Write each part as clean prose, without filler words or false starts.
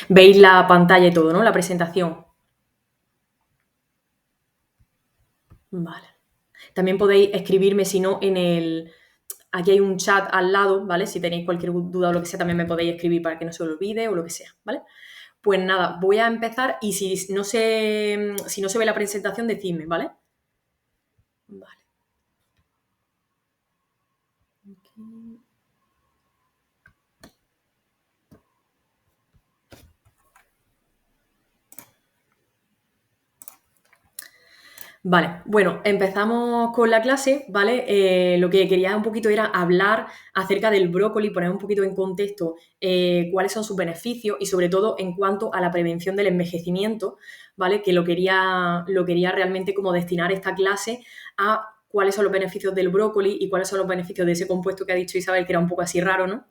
Veis la pantalla y todo, ¿no? La presentación. Vale. También podéis escribirme, si no, aquí hay un chat al lado, ¿vale? Si tenéis cualquier duda o lo que sea, también me podéis escribir para que no se os olvide o lo que sea, ¿vale? Pues nada, voy a empezar y si no se ve la presentación, decidme, ¿vale? Vale. Aquí. Vale, bueno, empezamos con la clase, ¿vale? Lo que quería un poquito era hablar acerca del brócoli, poner un poquito en contexto cuáles son sus beneficios y sobre todo en cuanto a la prevención del envejecimiento, ¿vale? Que lo quería realmente como destinar esta clase a cuáles son los beneficios del brócoli y cuáles son los beneficios de ese compuesto que ha dicho Isabel, que era un poco así raro, ¿no?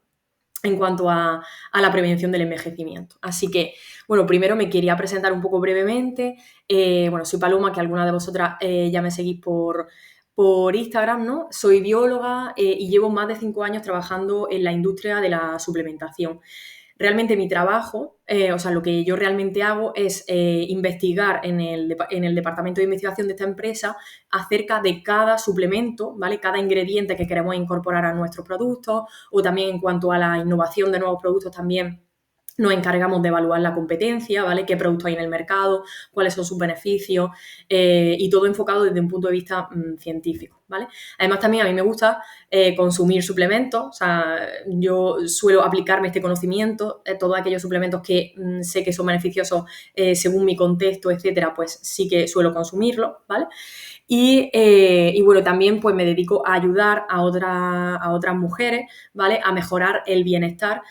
En cuanto a la prevención del envejecimiento. Así que, bueno, primero me quería presentar un poco brevemente. Bueno, soy Paloma, que alguna de vosotras ya me seguís por Instagram, ¿no? Soy bióloga y llevo más de 5 años trabajando en la industria de la suplementación. Realmente mi trabajo, o sea, lo que yo realmente hago es investigar en el departamento de investigación de esta empresa acerca de cada suplemento, ¿vale? Cada ingrediente que queremos incorporar a nuestros productos o también en cuanto a la innovación de nuevos productos también nos encargamos de evaluar la competencia, ¿vale? Qué productos hay en el mercado, cuáles son sus beneficios y todo enfocado desde un punto de vista científico, ¿vale? Además, también a mí me gusta consumir suplementos, o sea, yo suelo aplicarme este conocimiento, todos aquellos suplementos que sé que son beneficiosos según mi contexto, etcétera, pues sí que suelo consumirlos, ¿vale? Y bueno, también pues me dedico a ayudar a otras mujeres, ¿vale? A mejorar el bienestar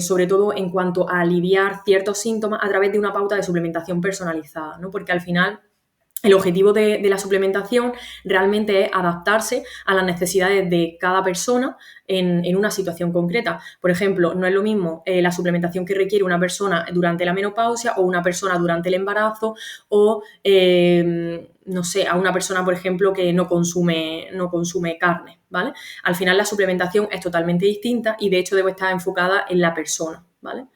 sobre todo en cuanto a aliviar ciertos síntomas a través de una pauta de suplementación personalizada, ¿no? Porque al final el objetivo de la suplementación realmente es adaptarse a las necesidades de cada persona en una situación concreta. Por ejemplo, no es lo mismo la suplementación que requiere una persona durante la menopausia o una persona durante el embarazo o, no sé, a una persona, por ejemplo, que no consume carne, ¿vale? Al final la suplementación es totalmente distinta y de hecho debe estar enfocada en la persona, ¿vale?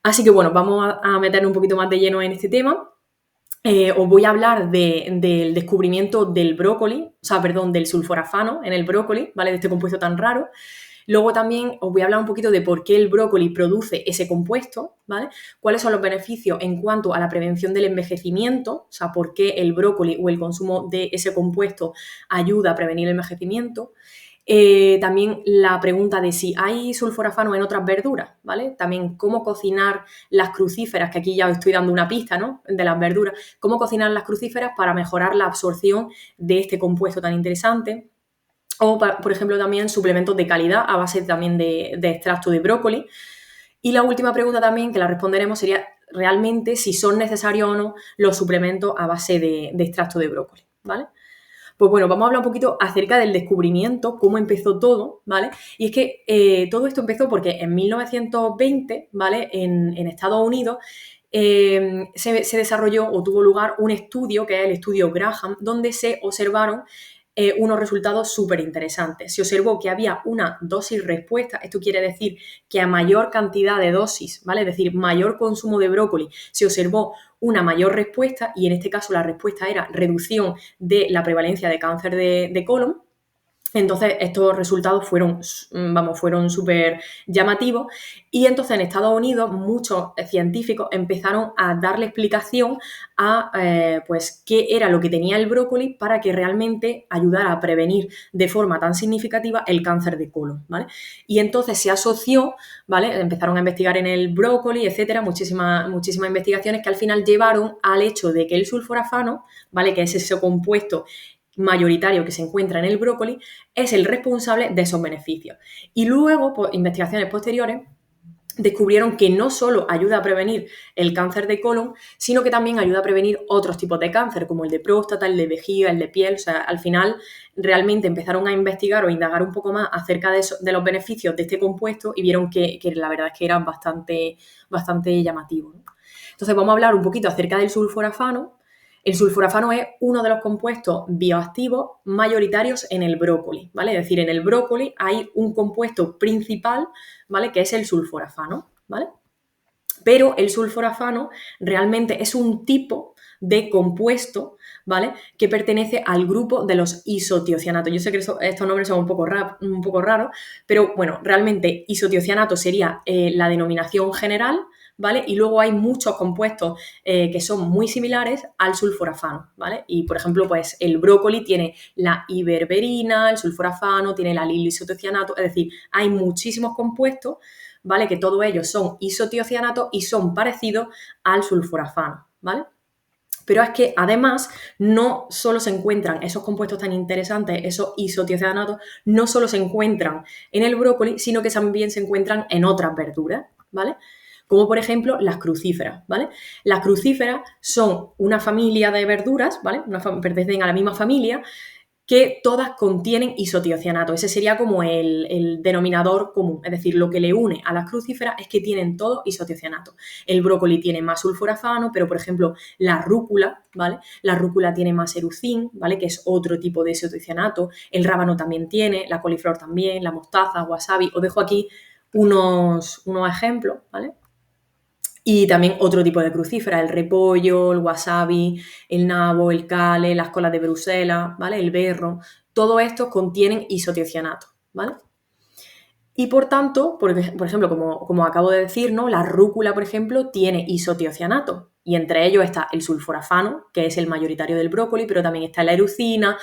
Así que bueno, vamos a meternos un poquito más de lleno en este tema. Os voy a hablar del descubrimiento del brócoli, o sea, perdón, del sulforafano en el brócoli, ¿vale? De este compuesto tan raro. Luego también os voy a hablar un poquito de por qué el brócoli produce ese compuesto, ¿vale? Cuáles son los beneficios en cuanto a la prevención del envejecimiento, o sea, por qué el brócoli o el consumo de ese compuesto ayuda a prevenir el envejecimiento. También la pregunta de si hay sulforafano en otras verduras, ¿vale? También cómo cocinar las crucíferas, que aquí ya os estoy dando una pista, ¿no? De las verduras. Cómo cocinar las crucíferas para mejorar la absorción de este compuesto tan interesante. O, por ejemplo, también suplementos de calidad a base también de extracto de brócoli. Y la última pregunta también, que la responderemos, sería realmente si son necesarios o no los suplementos a base de extracto de brócoli, ¿vale? Pues bueno, vamos a hablar un poquito acerca del descubrimiento, cómo empezó todo, ¿vale? Y es que todo esto empezó porque en 1920, ¿vale? En Estados Unidos se desarrolló o tuvo lugar un estudio, que es el estudio Graham, donde se observaron unos resultados súper interesantes. Se observó que había una dosis respuesta, esto quiere decir que a mayor cantidad de dosis, ¿vale? Es decir, mayor consumo de brócoli, se observó una mayor respuesta y en este caso la respuesta era reducción de la prevalencia de cáncer de colon. Entonces, estos resultados fueron súper llamativos y entonces en Estados Unidos muchos científicos empezaron a darle explicación a pues, qué era lo que tenía el brócoli para que realmente ayudara a prevenir de forma tan significativa el cáncer de colon, ¿vale? Y entonces se asoció, ¿vale? Empezaron a investigar en el brócoli, etcétera, muchísimas investigaciones que al final llevaron al hecho de que el sulforafano, ¿vale? Que es ese compuesto mayoritario que se encuentra en el brócoli, es el responsable de esos beneficios. Y luego, pues, investigaciones posteriores descubrieron que no solo ayuda a prevenir el cáncer de colon, sino que también ayuda a prevenir otros tipos de cáncer, como el de próstata, el de vejiga, el de piel. O sea, al final realmente empezaron a investigar o a indagar un poco más acerca de los beneficios de este compuesto y vieron que la verdad es que eran bastante llamativos, ¿no? Entonces vamos a hablar un poquito acerca del sulforafano. El sulforafano es uno de los compuestos bioactivos mayoritarios en el brócoli, ¿vale? Es decir, en el brócoli hay un compuesto principal, ¿vale? Que es el sulforafano, ¿vale? Pero el sulforafano realmente es un tipo de compuesto, ¿vale? Que pertenece al grupo de los isotiocianatos. Yo sé que estos nombres son un poco raros, pero bueno, realmente isotiocianato sería la denominación general, ¿vale? Y luego hay muchos compuestos que son muy similares al sulforafano, ¿vale? Y, por ejemplo, pues el brócoli tiene la iberberina, el sulforafano, tiene la lilo-isotiocianato, es decir, hay muchísimos compuestos, ¿vale? Que todos ellos son isotiocianatos y son parecidos al sulforafano, ¿vale? Pero es que además no solo se encuentran esos compuestos tan interesantes, esos isotiocianatos, no solo se encuentran en el brócoli, sino que también se encuentran en otras verduras, ¿vale? Como por ejemplo las crucíferas, ¿vale? Las crucíferas son una familia de verduras, ¿vale? Pertenecen a la misma familia, que todas contienen isotiocianato. Ese sería como el denominador común, es decir, lo que le une a las crucíferas es que tienen todo isotiocianato. El brócoli tiene más sulforafano, pero por ejemplo la rúcula, ¿vale? La rúcula tiene más erucin, ¿vale? Que es otro tipo de isotiocianato. El rábano también tiene, la coliflor también, la mostaza, wasabi. Os dejo aquí unos ejemplos, ¿vale? Y también otro tipo de crucífera, el repollo, el wasabi, el nabo, el kale, las colas de Bruselas, ¿vale? El berro, todo esto contienen isotiocianato, ¿vale? Y por tanto, por ejemplo, como acabo de decir, ¿no? La rúcula, por ejemplo, tiene isotiocianato. Y entre ellos está el sulforafano, que es el mayoritario del brócoli, pero también está la erucina,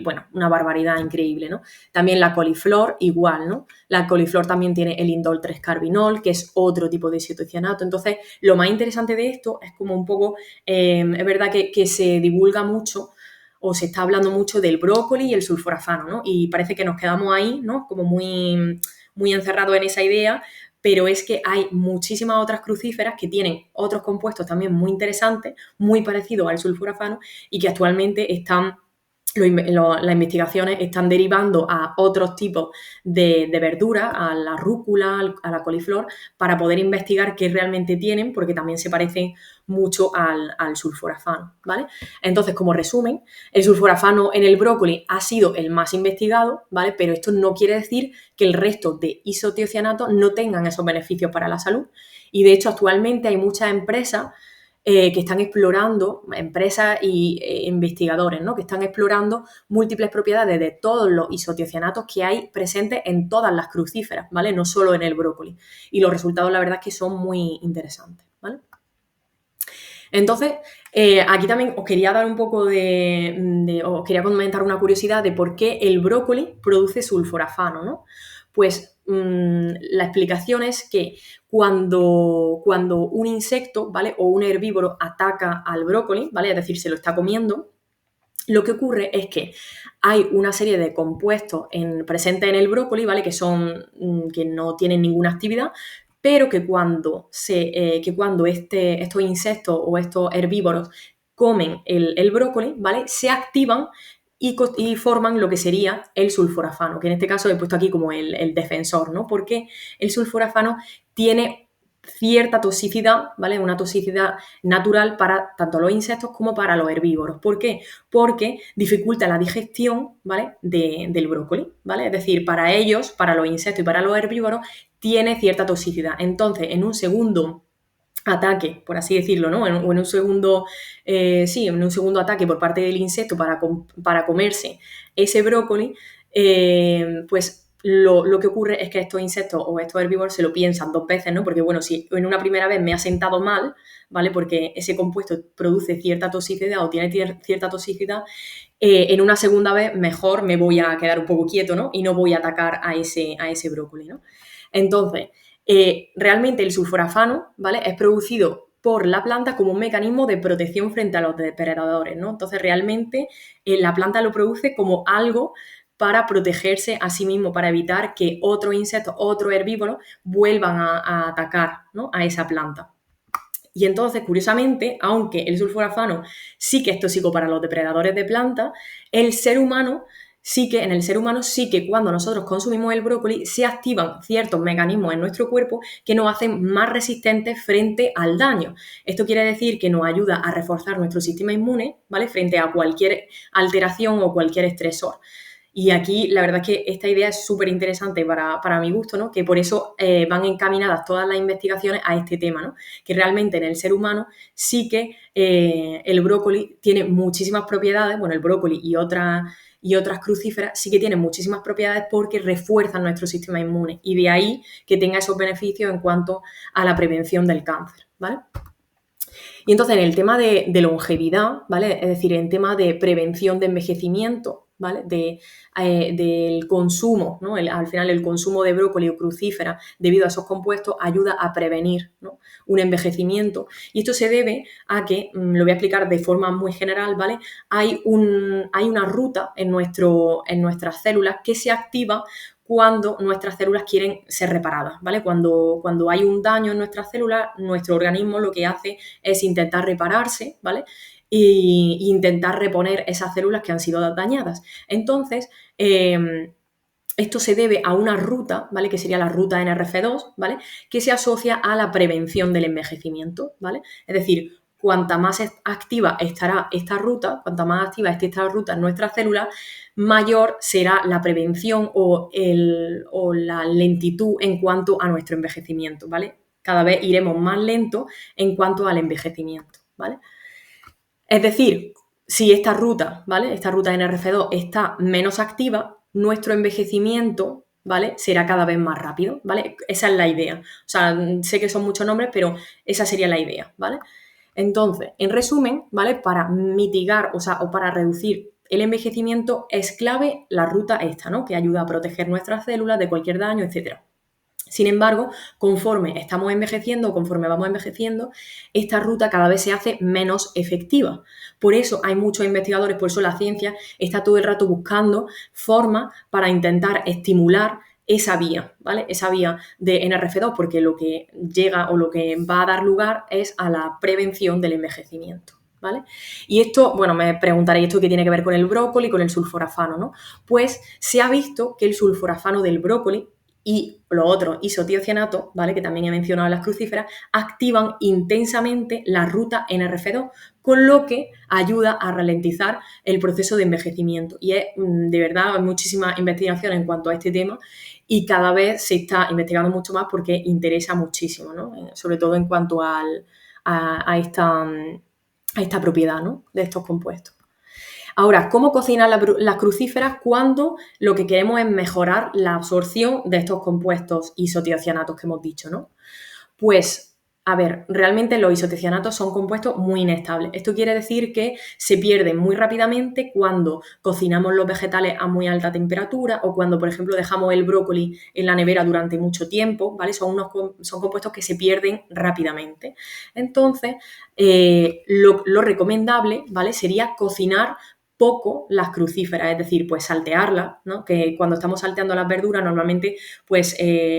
bueno, una barbaridad increíble, ¿no? También la coliflor, igual, ¿no? La coliflor también tiene el indol 3-carbinol, que es otro tipo de isotiocianato. Entonces, lo más interesante de esto es como un poco, es verdad que se divulga mucho o se está hablando mucho del brócoli y el sulforafano, ¿no? Y parece que nos quedamos ahí, ¿no? Como muy encerrados en esa idea, pero es que hay muchísimas otras crucíferas que tienen otros compuestos también muy interesantes, muy parecidos al sulforafano y que actualmente las investigaciones están derivando a otros tipos de verduras, a la rúcula, a la coliflor, para poder investigar qué realmente tienen, porque también se parecen mucho al sulforafano, ¿vale? Entonces, como resumen, el sulforafano en el brócoli ha sido el más investigado, ¿vale? Pero esto no quiere decir que el resto de isotiocianatos no tengan esos beneficios para la salud. Y de hecho, actualmente hay muchas empresas que están explorando, empresas y investigadores, ¿no? Que están explorando múltiples propiedades de todos los isotiocianatos que hay presentes en todas las crucíferas, ¿vale? No solo en el brócoli. Y los resultados, la verdad, es que son muy interesantes, ¿vale? Entonces, aquí también os quería dar un poco os quería comentar una curiosidad de por qué el brócoli produce sulforafano, ¿no? Pues la explicación es que cuando un insecto, ¿vale? O un herbívoro ataca al brócoli, ¿vale? Es decir, se lo está comiendo, lo que ocurre es que hay una serie de compuestos presentes en el brócoli, ¿vale? Que no tienen ninguna actividad, pero que cuando estos insectos o estos herbívoros comen el brócoli, ¿vale? Se activan y forman lo que sería el sulforafano, que en este caso he puesto aquí como el defensor, ¿no? Porque el sulforafano tiene cierta toxicidad, ¿vale? Una toxicidad natural para tanto los insectos como para los herbívoros. ¿Por qué? Porque dificulta la digestión, ¿vale? Del brócoli, ¿vale? Es decir, para ellos, para los insectos y para los herbívoros, tiene cierta toxicidad. Entonces, en un segundo ataque, por así decirlo, ¿no? En un segundo, en un segundo ataque por parte del insecto para comerse ese brócoli, pues lo que ocurre es que estos insectos o estos herbívoros se lo piensan dos veces, ¿no? Porque, bueno, si en una primera vez me ha sentado mal, ¿vale? Porque ese compuesto produce cierta toxicidad o tiene cierta toxicidad, en una segunda vez mejor me voy a quedar un poco quieto, ¿no? Y no voy a atacar a ese brócoli, ¿no? Entonces, realmente el sulforafano, ¿vale? Es producido por la planta como un mecanismo de protección frente a los depredadores, ¿no? Entonces, realmente la planta lo produce como algo para protegerse a sí mismo, para evitar que otros insectos, otros herbívoros vuelvan a atacar, ¿no? A esa planta. Y entonces, curiosamente, aunque el sulforafano sí que es tóxico para los depredadores de plantas, en el ser humano sí que cuando nosotros consumimos el brócoli se activan ciertos mecanismos en nuestro cuerpo que nos hacen más resistentes frente al daño. Esto quiere decir que nos ayuda a reforzar nuestro sistema inmune, ¿vale? Frente a cualquier alteración o cualquier estresor. Y aquí la verdad es que esta idea es súper interesante para mi gusto, ¿no? Que por eso van encaminadas todas las investigaciones a este tema, ¿no? Que realmente en el ser humano sí que el brócoli tiene muchísimas propiedades, bueno, el brócoli y otras crucíferas sí que tienen muchísimas propiedades porque refuerzan nuestro sistema inmune y de ahí que tenga esos beneficios en cuanto a la prevención del cáncer, ¿vale? Y entonces en el tema de longevidad, ¿vale? Es decir, en tema de prevención de envejecimiento, ¿vale? Del consumo, ¿no? Al final el consumo de brócoli o crucífera debido a esos compuestos ayuda a prevenir, ¿no? Un envejecimiento. Y esto se debe a que, lo voy a explicar de forma muy general, ¿vale? Hay una ruta en nuestras células que se activa cuando nuestras células quieren ser reparadas, ¿vale? Cuando hay un daño en nuestras células, nuestro organismo lo que hace es intentar repararse, ¿vale? E intentar reponer esas células que han sido dañadas. Entonces, esto se debe a una ruta, ¿vale? Que sería la ruta NRF2, ¿vale? Que se asocia a la prevención del envejecimiento, ¿vale? Es decir, cuanta más activa estará esta ruta, cuanta más activa esté esta ruta en nuestras células, mayor será la prevención o la lentitud en cuanto a nuestro envejecimiento, ¿vale? Cada vez iremos más lento en cuanto al envejecimiento, ¿vale? Es decir, si esta ruta, ¿vale? Esta ruta NRF2 está menos activa, nuestro envejecimiento, ¿vale? Será cada vez más rápido, ¿vale? Esa es la idea. O sea, sé que son muchos nombres, pero esa sería la idea, ¿vale? Entonces, en resumen, ¿vale? Para mitigar, o para reducir el envejecimiento es clave la ruta esta, ¿no? Que ayuda a proteger nuestras células de cualquier daño, etcétera. Sin embargo, conforme estamos envejeciendo, conforme vamos envejeciendo, esta ruta cada vez se hace menos efectiva. Por eso hay muchos investigadores, por eso la ciencia está todo el rato buscando formas para intentar estimular esa vía, ¿vale? Esa vía de NRF2, porque lo que llega o lo que va a dar lugar es a la prevención del envejecimiento, ¿vale? Y esto, bueno, me preguntaréis esto qué tiene que ver con el brócoli, con el sulforafano, ¿no? Pues se ha visto que el sulforafano del brócoli y lo otro, isotiocianato, ¿vale? Que también he mencionado las crucíferas, activan intensamente la ruta NRF2, con lo que ayuda a ralentizar el proceso de envejecimiento. Y es, de verdad, hay muchísima investigación en cuanto a este tema y cada vez se está investigando mucho más porque interesa muchísimo, ¿no? Sobre todo en cuanto a esta propiedad, ¿no? De estos compuestos. Ahora, ¿cómo cocinar las crucíferas cuando lo que queremos es mejorar la absorción de estos compuestos isotiocianatos que hemos dicho, ¿no? Pues, a ver, realmente los isotiocianatos son compuestos muy inestables. Esto quiere decir que se pierden muy rápidamente cuando cocinamos los vegetales a muy alta temperatura o cuando, por ejemplo, dejamos el brócoli en la nevera durante mucho tiempo, ¿vale? Son compuestos que se pierden rápidamente. Entonces, lo recomendable, ¿vale? Sería cocinar poco las crucíferas, es decir, pues saltearlas, ¿no? Que cuando estamos salteando las verduras normalmente pues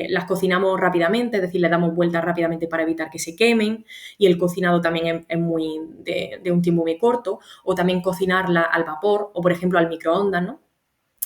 las cocinamos rápidamente, es decir, le damos vueltas rápidamente para evitar que se quemen y el cocinado también es muy de un tiempo muy corto, o también cocinarla al vapor o por ejemplo al microondas, ¿no?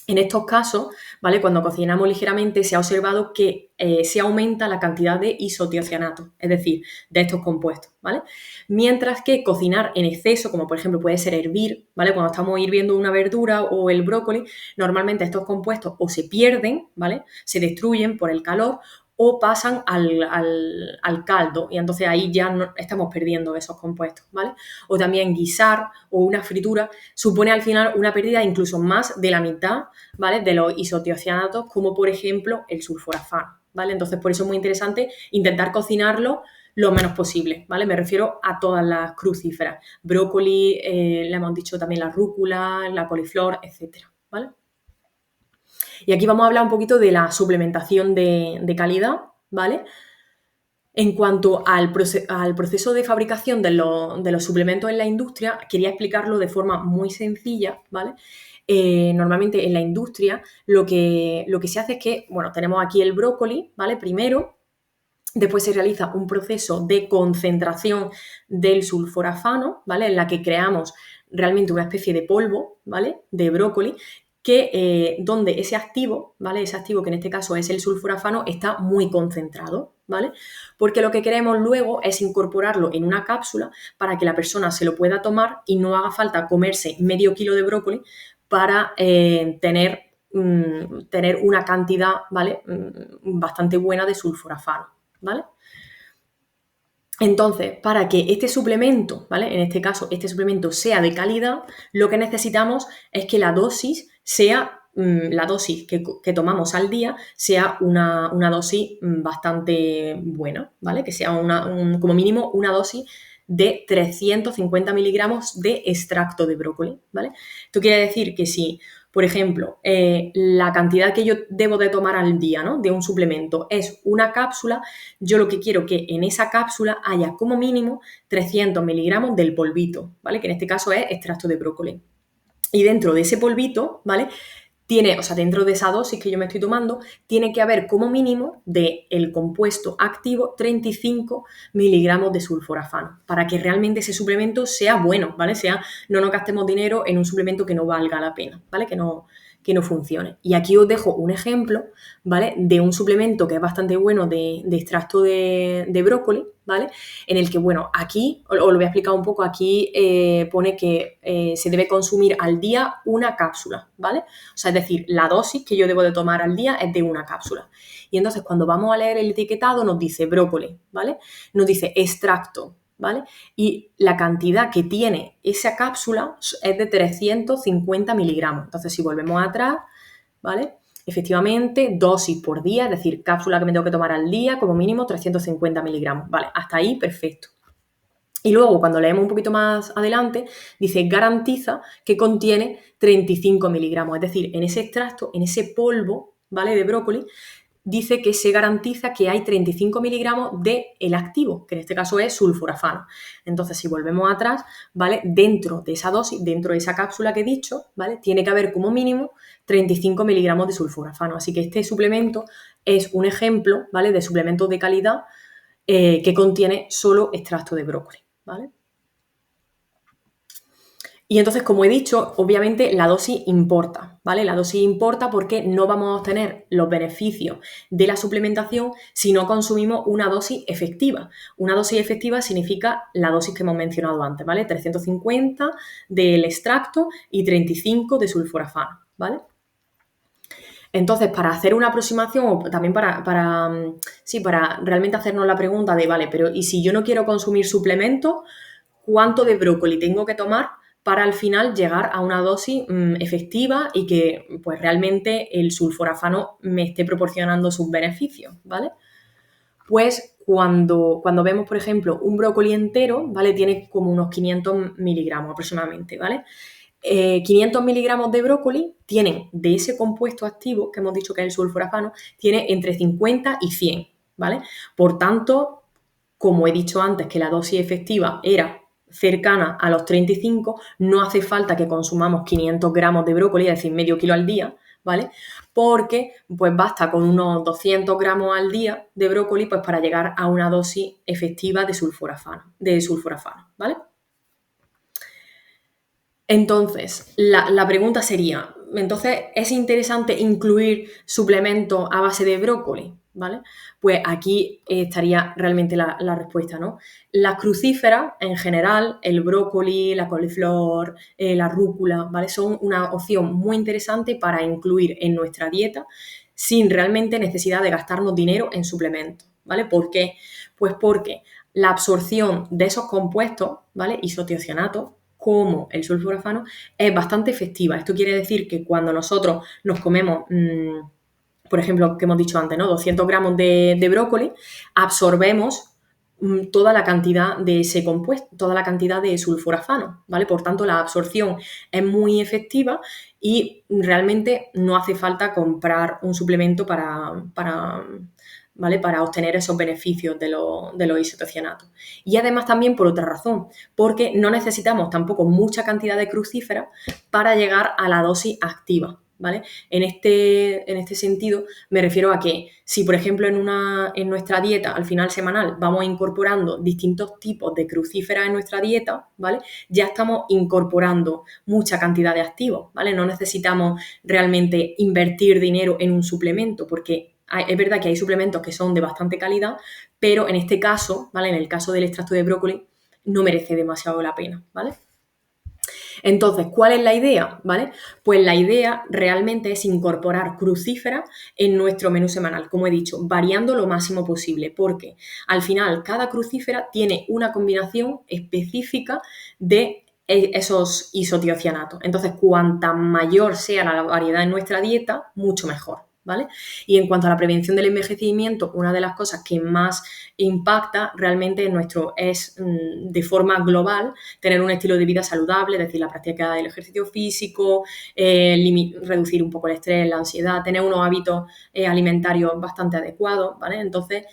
En estos casos, ¿vale? Cuando cocinamos ligeramente se ha observado que se aumenta la cantidad de isotiocianatos, es decir, de estos compuestos, ¿vale? Mientras que cocinar en exceso, como por ejemplo puede ser hervir, ¿vale? Cuando estamos hirviendo una verdura o el brócoli, normalmente estos compuestos o se pierden, ¿vale? Se destruyen por el calor o pasan al caldo y entonces ahí ya no, estamos perdiendo esos compuestos, ¿vale? O también guisar o una fritura supone al final una pérdida incluso más de la mitad, ¿vale? De los isotiocianatos, como por ejemplo el sulforafano, ¿vale? Entonces por eso es muy interesante intentar cocinarlo lo menos posible, ¿vale? Me refiero a todas las crucíferas, brócoli, le hemos dicho también la rúcula, la coliflor, etcétera, ¿vale? Y aquí vamos a hablar un poquito de la suplementación de calidad, ¿vale? En cuanto al proceso de fabricación de los suplementos en la industria, quería explicarlo de forma muy sencilla, ¿vale? Normalmente en la industria lo que se hace es que, bueno, tenemos aquí el brócoli, ¿vale? Primero, después se realiza un proceso de concentración del sulforafano, ¿vale? En la que creamos realmente una especie de polvo, ¿vale? De brócoli, que donde ese activo, ¿vale? Ese activo que en este caso es el sulforafano, está muy concentrado, ¿vale? Porque lo que queremos luego es incorporarlo en una cápsula para que la persona se lo pueda tomar y no haga falta comerse medio kilo de brócoli para tener tener una cantidad, ¿vale? Bastante buena de sulforafano, ¿vale? Entonces, para que este suplemento, ¿vale? En este caso, este suplemento sea de calidad, lo que necesitamos es que la dosis sea, la dosis que tomamos al día sea una dosis bastante buena, ¿vale? Que sea como mínimo una dosis de 350 miligramos de extracto de brócoli, ¿vale? Esto quiere decir que si, por ejemplo, la cantidad que yo debo de tomar al día, ¿no? De un suplemento es una cápsula, yo lo que quiero que en esa cápsula haya como mínimo 300 miligramos del polvito, ¿vale? Que en este caso es extracto de brócoli. Y dentro de ese polvito, ¿vale? O sea, dentro de esa dosis que yo me estoy tomando, tiene que haber como mínimo del compuesto activo 35 miligramos de sulforafano, para que realmente ese suplemento sea bueno, ¿vale? No nos gastemos dinero en un suplemento que no valga la pena, ¿vale? Que no funcione. Y aquí os dejo un ejemplo, ¿vale? De un suplemento que es bastante bueno de extracto de brócoli, ¿vale? En el que, bueno, aquí, os lo voy a explicar un poco, aquí pone que se debe consumir al día una cápsula, ¿vale? O sea, es decir, la dosis que yo debo de tomar al día es de una cápsula. Y entonces, cuando vamos a leer el etiquetado, nos dice brócoli, ¿vale? Nos dice extracto, ¿vale? Y la cantidad que tiene esa cápsula es de 350 miligramos. Entonces, si volvemos atrás, ¿vale? Efectivamente, dosis por día, es decir, cápsula que me tengo que tomar al día, como mínimo 350 miligramos. Vale, hasta ahí perfecto. Y luego, cuando leemos un poquito más adelante, dice garantiza que contiene 35 miligramos. Es decir, en ese extracto, en ese polvo, ¿vale? De brócoli, dice que se garantiza que hay 35 miligramos del activo, que en este caso es sulforafano. Entonces, si volvemos atrás, ¿vale? Dentro de esa dosis, dentro de esa cápsula que he dicho, ¿vale? Tiene que haber como mínimo 35 miligramos de sulforafano. Así que este suplemento es un ejemplo, ¿vale? De suplemento de calidad que contiene solo extracto de brócoli, ¿vale? Y entonces, como he dicho, obviamente la dosis importa, ¿vale? La dosis importa porque no vamos a obtener los beneficios de la suplementación si no consumimos una dosis efectiva. Una dosis efectiva significa la dosis que hemos mencionado antes, ¿vale? 350 del extracto y 35 de sulforafano, ¿vale? Entonces, para hacer una aproximación o también para realmente hacernos la pregunta de, vale, pero ¿y si yo no quiero consumir suplementos? ¿Cuánto de brócoli tengo que tomar para al final llegar a una dosis efectiva y que pues realmente el sulforafano me esté proporcionando sus beneficios, ¿vale? Pues cuando vemos, por ejemplo, un brócoli entero, ¿vale? Tiene como unos 500 miligramos aproximadamente, ¿vale? 500 miligramos de brócoli tienen, de ese compuesto activo que hemos dicho que es el sulforafano, tiene entre 50 y 100, ¿vale? Por tanto, como he dicho antes que la dosis efectiva era cercana a los 35, no hace falta que consumamos 500 gramos de brócoli, es decir, medio kilo al día, ¿vale? Porque pues basta con unos 200 gramos al día de brócoli pues para llegar a una dosis efectiva de sulforafano, ¿vale? Entonces, la pregunta sería, entonces, ¿es interesante incluir suplementos a base de brócoli? ¿Vale? Pues aquí estaría realmente la respuesta, ¿no? Las crucíferas, en general, el brócoli, la coliflor, la rúcula, ¿vale? Son una opción muy interesante para incluir en nuestra dieta sin realmente necesidad de gastarnos dinero en suplementos, ¿vale? ¿Por qué? Pues porque la absorción de esos compuestos, ¿vale? Isotiocianatos, como el sulforafano, es bastante efectiva. Esto quiere decir que cuando nosotros nos comemos, por ejemplo, que hemos dicho antes, ¿no? 200 gramos de brócoli, absorbemos toda la cantidad de ese compuesto, toda la cantidad de sulforafano, ¿vale? Por tanto, la absorción es muy efectiva y realmente no hace falta comprar un suplemento ¿vale? Para obtener esos beneficios de los isotocianatos. Y además también por otra razón, porque no necesitamos tampoco mucha cantidad de crucíferas para llegar a la dosis activa, ¿vale? En este sentido me refiero a que si, por ejemplo, en nuestra dieta al final semanal vamos incorporando distintos tipos de crucíferas en nuestra dieta, ¿vale? Ya estamos incorporando mucha cantidad de activos, ¿vale? No necesitamos realmente invertir dinero en un suplemento porque es verdad que hay suplementos que son de bastante calidad, pero en este caso, ¿vale? En el caso del extracto de brócoli, no merece demasiado la pena, ¿vale? Entonces, ¿cuál es la idea? ¿Vale? Pues la idea realmente es incorporar crucíferas en nuestro menú semanal, como he dicho, variando lo máximo posible, porque al final cada crucífera tiene una combinación específica de esos isotiocianatos. Entonces, cuanta mayor sea la variedad en nuestra dieta, mucho mejor, ¿vale? Y en cuanto a la prevención del envejecimiento, una de las cosas que más impacta realmente es de forma global tener un estilo de vida saludable, es decir, la práctica del ejercicio físico, reducir un poco el estrés, la ansiedad, tener unos hábitos alimentarios bastante adecuados, ¿vale? Entonces,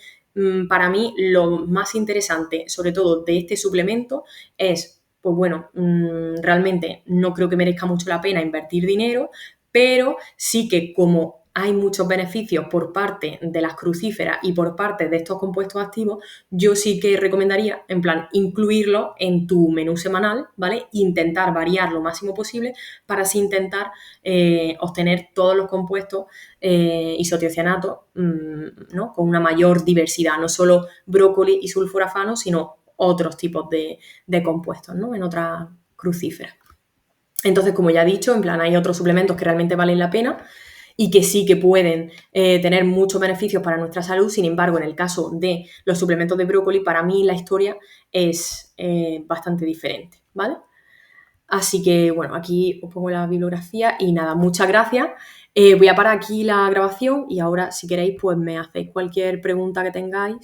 para mí lo más interesante, sobre todo de este suplemento, es pues bueno, realmente no creo que merezca mucho la pena invertir dinero, pero sí que como hay muchos beneficios por parte de las crucíferas y por parte de estos compuestos activos, yo sí que recomendaría, en plan, incluirlo en tu menú semanal, ¿vale? Intentar variar lo máximo posible para así intentar obtener todos los compuestos isotiocianatos, ¿no? Con una mayor diversidad, no solo brócoli y sulforafano, sino otros tipos de compuestos, ¿no? En otras crucíferas. Entonces, como ya he dicho, en plan, hay otros suplementos que realmente valen la pena y que sí que pueden tener muchos beneficios para nuestra salud. Sin embargo, en el caso de los suplementos de brócoli, para mí la historia es bastante diferente, ¿vale? Así que, bueno, aquí os pongo la bibliografía y nada, muchas gracias. Voy a parar aquí la grabación y ahora, si queréis, pues me hacéis cualquier pregunta que tengáis.